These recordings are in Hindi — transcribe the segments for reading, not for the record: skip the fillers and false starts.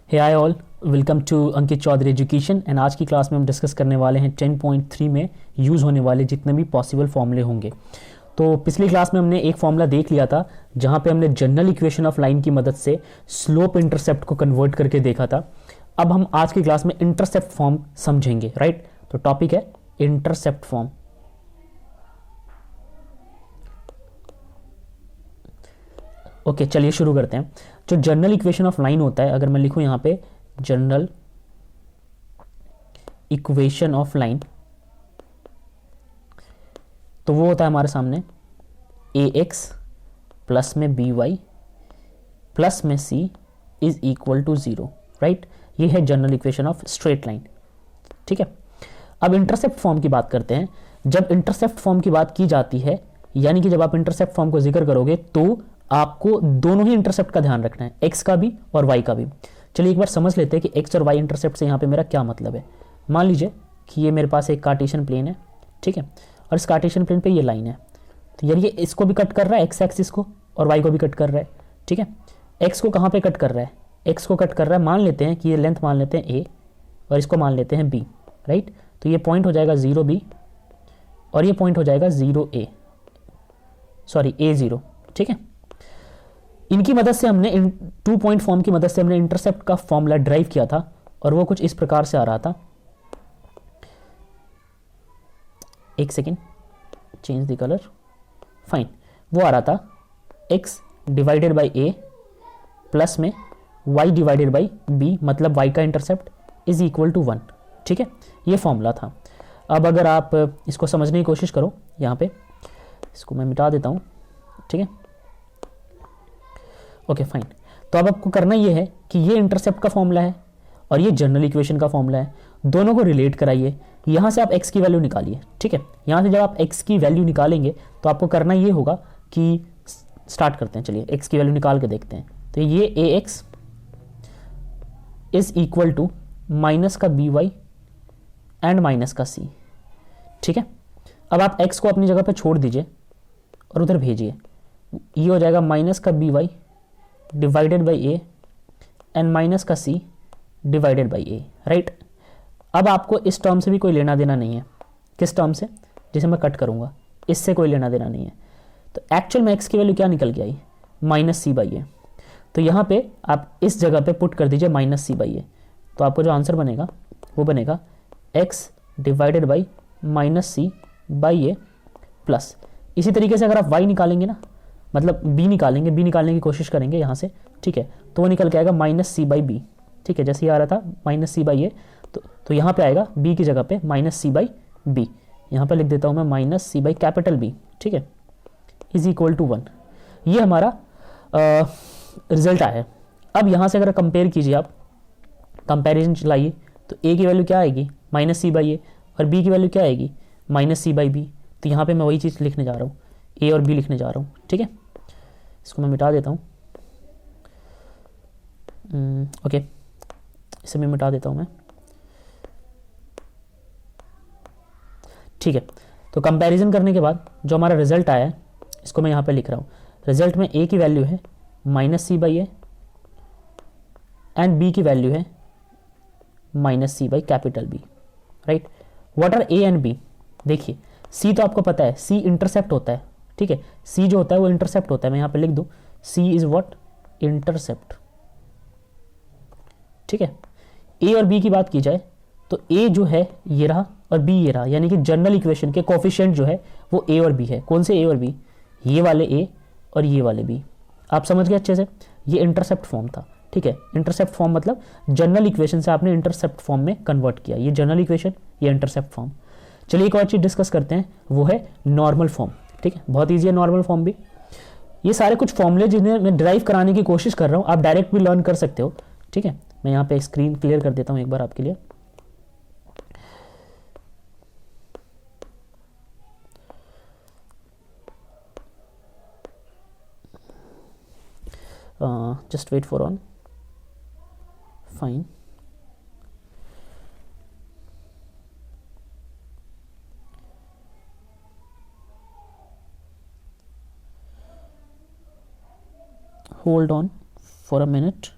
Hi all, welcome to Ankit Chaudhary education. And आज की क्लास में हम डिस्कस करने वाले हैं 10.3 में यूज़ होने वाले जितने भी पॉसिबल फॉर्मूले होंगे। तो पिछली क्लास में हमने एक फॉर्मूला देख लिया था जहां पे हमने जनरल इक्वेशन ऑफ लाइन की मदद से स्लोप इंटरसेप्ट को कन्वर्ट करके देखा था। अब हम आज की क्लास में इंटरसेप्ट फॉर्म समझेंगे, राइट। तो टॉपिक है इंटरसेप्ट फॉर्म। ओके, चलिए शुरू करते हैं। जो जनरल इक्वेशन ऑफ लाइन होता है, अगर मैं लिखूं यहां पे जनरल इक्वेशन ऑफ लाइन, तो वो होता है हमारे सामने ए एक्स प्लस में बी वाई प्लस में C is equal to zero, right. ये है general equation of straight line, ठीक है। अब इंटरसेप्ट फॉर्म की बात करते हैं। जब इंटरसेप्ट फॉर्म की बात की जाती है, यानी कि जब आप इंटरसेप्ट फॉर्म को जिक्र करोगे तो आपको दोनों ही इंटरसेप्ट का ध्यान रखना है, एक्स का भी और वाई का भी। चलिए एक बार समझ लेते हैं कि एक्स और वाई इंटरसेप्ट से यहाँ पे मेरा क्या मतलब है। मान लीजिए कि ये मेरे पास एक कार्टेशियन प्लेन है, ठीक है, और इस कार्टेशियन प्लेन पे ये लाइन है। तो यार ये इसको भी कट कर रहा है, एक्स एक्सिस को, और वाई को भी कट कर रहा है, ठीक है। एक्स को कहाँ पे कट कर रहा है? एक्स को कट कर रहा है, मान लेते हैं कि ये लेंथ मान लेते हैं ए और इसको मान लेते हैं बी, राइट। तो ये पॉइंट हो जाएगा 0 B और ये पॉइंट हो जाएगा 0 A, सॉरी A0, ठीक है। इनकी मदद से हमने इन 2 पॉइंट फॉर्म की मदद से हमने इंटरसेप्ट का फॉर्मूला ड्राइव किया था और वो कुछ इस प्रकार से आ रहा था। एक second, change the colour, fine. वो आ रहा था x divided by a plus में y डिवाइडेड बाई b, मतलब y का इंटरसेप्ट इज इक्वल टू 1, ठीक है। ये फॉर्मूला था। अब अगर आप इसको समझने की कोशिश करो, यहाँ पे इसको मैं मिटा देता हूँ, ठीक है। Okay fine. तो अब आपको करना ये है कि ये इंटरसेप्ट का फॉर्मूला है और ये जनरल इक्वेशन का फॉर्मूला है, दोनों को रिलेट कराइए। यहाँ से आप x की वैल्यू निकालिए, ठीक है। यहाँ से जब आप x की वैल्यू निकालेंगे तो आपको करना ये होगा कि स्टार्ट करते हैं, चलिए x की वैल्यू निकाल के देखते हैं। तो ये ax is equal to minus का बी वाई एंड माइनस का सी, ठीक है। अब आप x को अपनी जगह पर छोड़ दीजिए और उधर भेजिए। ये हो जाएगा माइनस का B Y divided by A and minus का C divided by A, right. अब आपको इस टर्म से भी कोई लेना देना नहीं है। किस टर्म से? जिसे मैं कट करूंगा, इससे कोई लेना देना नहीं है। तो एक्चुअल में एक्स की वैल्यू क्या निकल के आई? माइनस सी बाई ए। तो यहाँ पे आप इस जगह पे पुट कर दीजिए माइनस सी बाई ए, तो आपको जो आंसर बनेगा वो बनेगा X divided by minus C by A plus. इसी तरीके से अगर आप वाई निकालेंगे ना, मतलब बी निकालेंगे, बी निकालने की कोशिश करेंगे यहाँ से, ठीक है, तो वो निकल के आएगा माइनस सी बाई बी, ठीक है। जैसे ये आ रहा था माइनस सी बाई ए, तो यहाँ पे आएगा बी की जगह पे माइनस सी बाई बी। यहाँ पे लिख देता हूँ मैं minus C by capital B, ठीक है, इज इक्वल टू 1। ये हमारा रिजल्ट आया है। अब यहाँ से अगर कंपेयर कीजिए, आप कंपेरिजन चलाइए, तो ए की वैल्यू क्या आएगी? माइनस सी बाई ए, और बी की वैल्यू क्या आएगी? Minus C by B. तो यहाँ पे मैं वही चीज़ लिखने जा रहा हूँ, ए और बी लिखने जा रहा हूँ, ठीक है। इसको मैं मिटा देता हूँ, ओके, इसे मैं मिटा देता हूँ मैं, ठीक है। तो कंपैरिजन करने के बाद जो हमारा रिजल्ट आया है, इसको मैं यहाँ पे लिख रहा हूँ। रिजल्ट में ए की वैल्यू है minus C by A and B की वैल्यू है minus C by capital B, right. What are A and B? देखिए, सी तो आपको पता है, सी इंटरसेप्ट होता है, ठीक है। सी जो होता है वो इंटरसेप्ट होता है। मैं यहाँ पे लिख दूँ सी इज व्हाट? इंटरसेप्ट, ठीक है। ए और बी की बात की जाए तो ए जो है ये रहा और बी ये रहा, यानी कि जनरल इक्वेशन के कोफिशिएंट जो है वो ए और बी है। कौन से ए और बी? ये वाले ए और ये वाले बी। आप समझ गए अच्छे से? ये इंटरसेप्ट फॉर्म था, ठीक है। इंटरसेप्ट फॉर्म मतलब जनरल इक्वेशन से आपने इंटरसेप्ट फॉर्म में कन्वर्ट किया। ये जनरल इक्वेशन, ये इंटरसेप्ट फॉर्म। चलिए एक और चीज डिस्कस करते हैं, वो है नॉर्मल फॉर्म, ठीक है। बहुत ईजी है नॉर्मल फॉर्म भी। ये सारे कुछ फॉर्मूले जिन्हें मैं ड्राइव कराने की कोशिश कर रहा हूँ, आप डायरेक्ट भी लर्न कर सकते हो, ठीक है। मैं यहाँ पे स्क्रीन क्लियर कर देता हूँ एक बार आपके लिए। Just wait for on, fine। Hold on for a minute।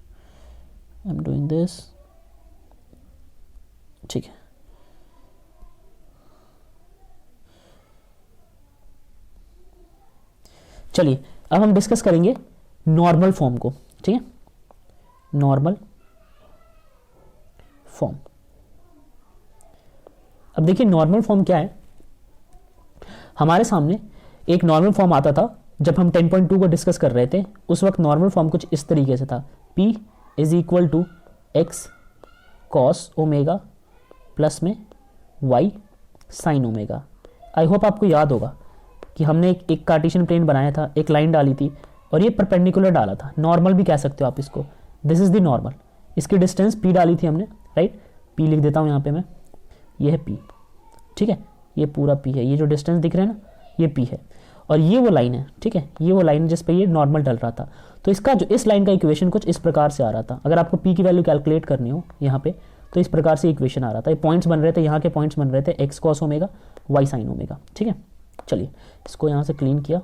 I am doing this, ठीक है। चलिए अब हम डिस्कस करेंगे नॉर्मल फॉर्म को, ठीक है, नॉर्मल फॉर्म। अब देखिए नॉर्मल फॉर्म क्या है। हमारे सामने एक नॉर्मल फॉर्म आता था जब हम 10.2 को डिस्कस कर रहे थे। उस वक्त नॉर्मल फॉर्म कुछ इस तरीके से था, P is equal to X cos omega plus में y sine omega. I hope आपको याद होगा कि हमने एक कार्टेशियन प्लेन बनाया था, एक लाइन डाली थी और ये परपेंडिकुलर डाला था। नॉर्मल भी कह सकते हो आप इसको, दिस इज द नॉर्मल। इसकी डिस्टेंस p डाली थी हमने, राइट। p लिख देता हूँ यहाँ पे मैं, ये है p, ठीक है, ये पूरा p है। ये जो डिस्टेंस दिख रहा है ना, ये p है और ये वो लाइन है, ठीक है, ये वो लाइन जिस पे ये नॉर्मल डल रहा था। तो इसका जो इस लाइन का इक्वेशन कुछ इस प्रकार से आ रहा था। अगर आपको p की वैल्यू कैलकुलेट करनी हो यहाँ पे तो इस प्रकार से इक्वेशन आ रहा था। ये पॉइंट्स बन रहे थे, यहाँ के पॉइंट्स बन रहे थे X cos omega Y sine omega, ठीक है। चलिए इसको यहाँ से क्लीन किया।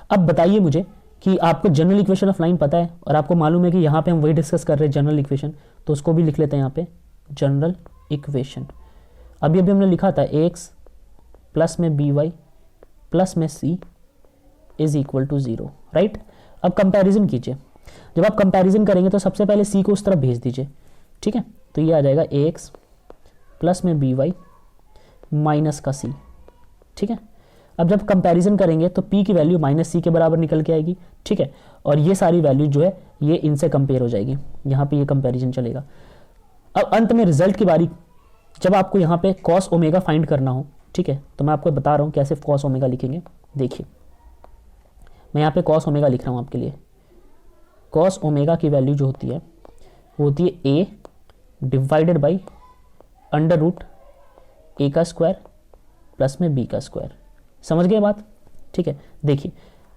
अब बताइए मुझे कि आपको जनरल इक्वेशन ऑफ लाइन पता है और आपको मालूम है कि यहाँ पे हम वही डिस्कस कर रहे हैं जनरल इक्वेशन, तो उसको भी लिख लेते हैं यहाँ पे जनरल इक्वेशन। अभी अभी हमने लिखा था ax प्लस में by प्लस में c is equal to 0, right. अब कंपैरिजन कीजिए। जब आप कंपैरिजन करेंगे तो सबसे पहले c को उस तरफ भेज दीजिए, ठीक है। तो ये आ जाएगा ax प्लस में by माइनस का c, ठीक है। अब जब कंपैरिजन करेंगे तो p की वैल्यू माइनस c के बराबर निकल के आएगी, ठीक है। और ये सारी वैल्यू जो है ये इनसे कंपेयर हो जाएगी, यहाँ पे ये कंपैरिजन चलेगा। अब अंत में रिजल्ट की बारी, जब आपको यहाँ पे cos ओमेगा फाइंड करना हो, ठीक है, तो मैं आपको बता रहा हूँ कैसे cos ओमेगा लिखेंगे। देखिए मैं यहाँ पे cos ओमेगा लिख रहा हूँ आपके लिए। cos ओमेगा की वैल्यू जो होती है वो होती है a divided by under root a का स्क्वायर प्लस में b का स्क्वायर। समझ गए बात, ठीक है। देखिए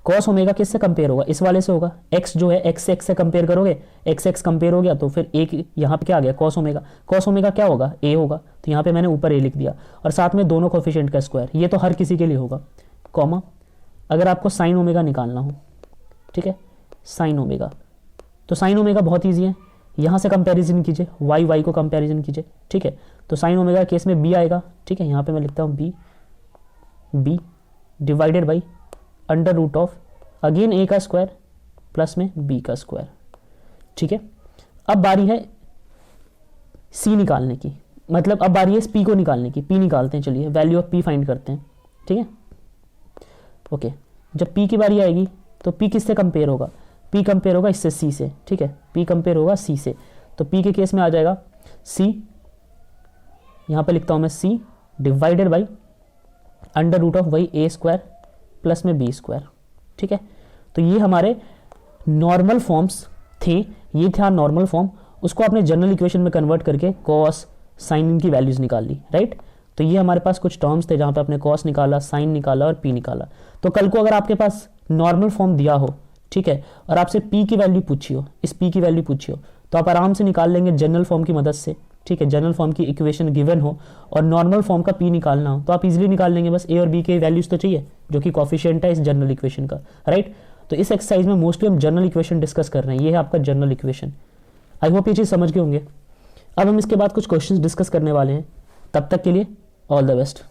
cos ओमेगा किससे कंपेयर होगा, इस वाले से होगा। x जो है x से कंपेयर करोगे, x कंपेयर हो गया तो फिर एक यहाँ पे क्या आ गया cos ओमेगा। cos ओमेगा क्या होगा, a होगा, तो यहाँ पे मैंने ऊपर a लिख दिया और साथ में दोनों कोफिशिएंट का स्क्वायर। ये तो हर किसी के लिए होगा, कॉमा। अगर आपको साइन ओमेगा निकालना हो, ठीक है, साइन ओमेगा, तो साइन ओमेगा बहुत ईजी है। यहाँ से कंपेरिजन कीजिए, y को कंपेरिजन कीजिए, ठीक है। तो साइन ओमेगा केस में b आएगा, ठीक है। यहाँ पे मैं लिखता हूँ b divided by under root of again a का स्क्वायर प्लस में b का स्क्वायर, ठीक है। अब बारी है c निकालने की, मतलब अब बारी है p को निकालने की। p निकालते हैं, चलिए वैल्यू ऑफ p फाइंड करते हैं, ठीक है। ओके, जब p की बारी आएगी तो p किससे कंपेयर होगा, p कंपेयर होगा इससे c से, ठीक है। p कंपेयर होगा c से, तो p के केस में आ जाएगा c, यहाँ पे लिखता हूँ मैं c divided by under root of वही a स्क्वायर प्लस में b स्क्वायर, ठीक है। तो ये हमारे नॉर्मल फॉर्म्स थे, ये था नॉर्मल फॉर्म। उसको आपने जनरल इक्वेशन में कन्वर्ट करके कॉस साइन की वैल्यूज निकाल ली, राइट। तो ये हमारे पास कुछ टर्म्स थे जहाँ पे आपने कॉस निकाला, साइन निकाला और p निकाला। तो कल को अगर आपके पास नॉर्मल फॉर्म दिया हो, ठीक है, और आपसे p की वैल्यू पूछी हो, इस p की वैल्यू पूछी हो, तो आप आराम से निकाल लेंगे जनरल फॉर्म की मदद से, ठीक है। जनरल फॉर्म की इक्वेशन गिवन हो और नॉर्मल फॉर्म का p निकालना हो तो आप इजीली निकाल लेंगे। बस a और b के वैल्यूज तो चाहिए जो कि कोफिशिएंट है इस जनरल इक्वेशन का, राइट। तो इस एक्सरसाइज में मोस्टली हम जनरल इक्वेशन डिस्कस कर रहे हैं। ये है आपका जनरल इक्वेशन। आई होप ये चीज़ समझ गए होंगे। अब हम इसके बाद कुछ क्वेश्चंस डिस्कस करने वाले हैं। तब तक के लिए ऑल द बेस्ट।